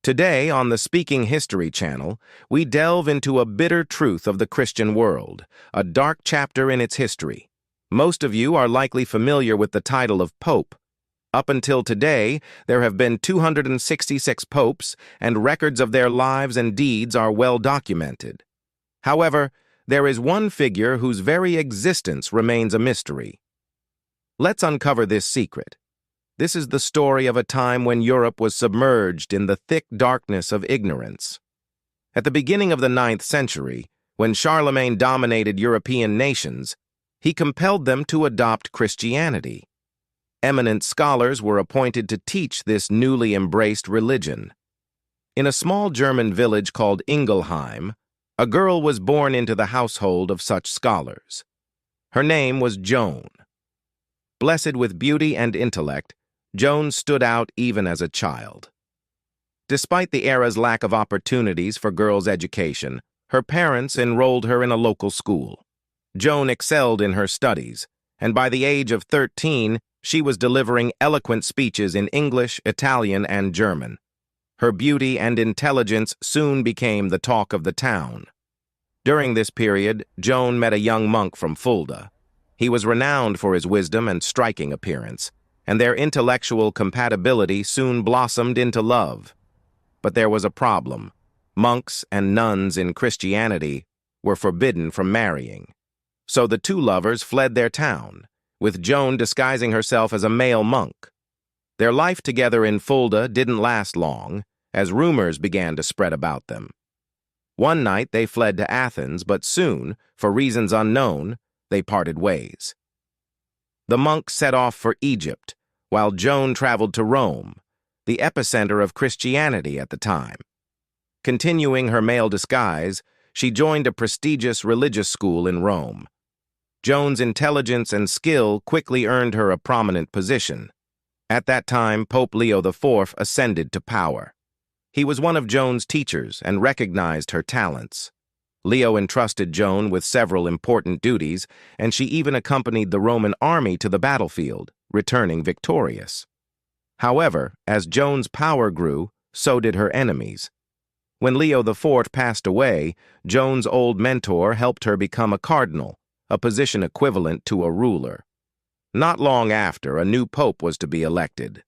Today, on the Speaking History channel, we delve into a bitter truth of the Christian world, a dark chapter in its history. Most of you are likely familiar with the title of Pope. Up until today, there have been 266 popes, and records of their lives and deeds are well documented. However, there is one figure whose very existence remains a mystery. Let's uncover this secret. This is the story of a time when Europe was submerged in the thick darkness of ignorance. At the beginning of the 9th century, when Charlemagne dominated European nations, he compelled them to adopt Christianity. Eminent scholars were appointed to teach this newly embraced religion. In a small German village called Ingelheim, a girl was born into the household of such scholars. Her name was Joan. Blessed with beauty and intellect, Joan stood out even as a child. Despite the era's lack of opportunities for girls' education, her parents enrolled her in a local school. Joan excelled in her studies, and by the age of 13, she was delivering eloquent speeches in English, Italian, and German. Her beauty and intelligence soon became the talk of the town. During this period, Joan met a young monk from Fulda. He was renowned for his wisdom and striking appearance, and their intellectual compatibility soon blossomed into love. But there was a problem. Monks and nuns in Christianity were forbidden from marrying. So the two lovers fled their town, with Joan disguising herself as a male monk. Their life together in Fulda didn't last long, as rumors began to spread about them. One night they fled to Athens, but soon, for reasons unknown, they parted ways. The monk set off for Egypt, while Joan traveled to Rome, the epicenter of Christianity at the time. Continuing her male disguise, she joined a prestigious religious school in Rome. Joan's intelligence and skill quickly earned her a prominent position. At that time, Pope Leo IV ascended to power. He was one of Joan's teachers and recognized her talents. Leo entrusted Joan with several important duties, and she even accompanied the Roman army to the battlefield, returning victorious. However, as Joan's power grew, so did her enemies. When Leo IV passed away, Joan's old mentor helped her become a cardinal, a position equivalent to a ruler. Not long after, a new pope was to be elected.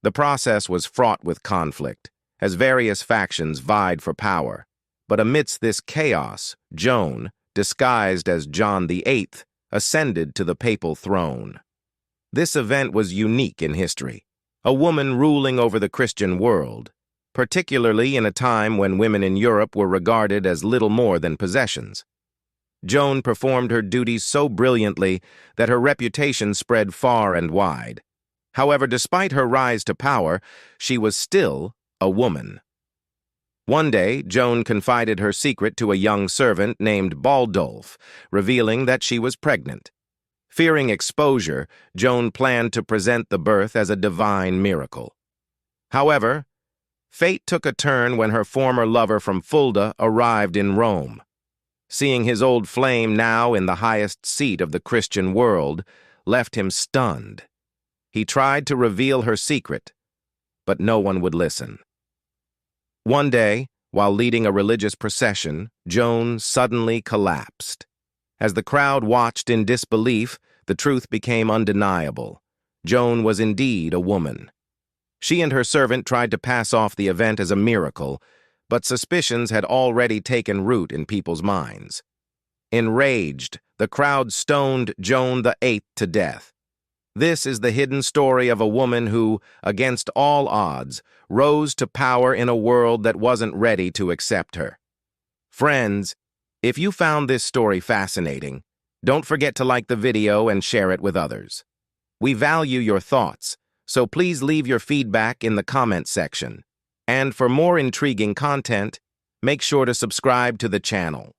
The process was fraught with conflict, as various factions vied for power. But amidst this chaos, Joan, disguised as John VIII, ascended to the papal throne. This event was unique in history, a woman ruling over the Christian world, particularly in a time when women in Europe were regarded as little more than possessions. Joan performed her duties so brilliantly that her reputation spread far and wide. However, despite her rise to power, she was still a woman. One day, Joan confided her secret to a young servant named Baldulf, revealing that she was pregnant. Fearing exposure, Joan planned to present the birth as a divine miracle. However, fate took a turn when her former lover from Fulda arrived in Rome. Seeing his old flame now in the highest seat of the Christian world left him stunned. He tried to reveal her secret, but no one would listen. One day, while leading a religious procession, Joan suddenly collapsed. As the crowd watched in disbelief, the truth became undeniable. Joan was indeed a woman. She and her servant tried to pass off the event as a miracle, but suspicions had already taken root in people's minds. Enraged, the crowd stoned Joan VIII to death. This is the hidden story of a woman who, against all odds, rose to power in a world that wasn't ready to accept her. Friends, if you found this story fascinating, don't forget to like the video and share it with others. We value your thoughts, so please leave your feedback in the comment section. And for more intriguing content, make sure to subscribe to the channel.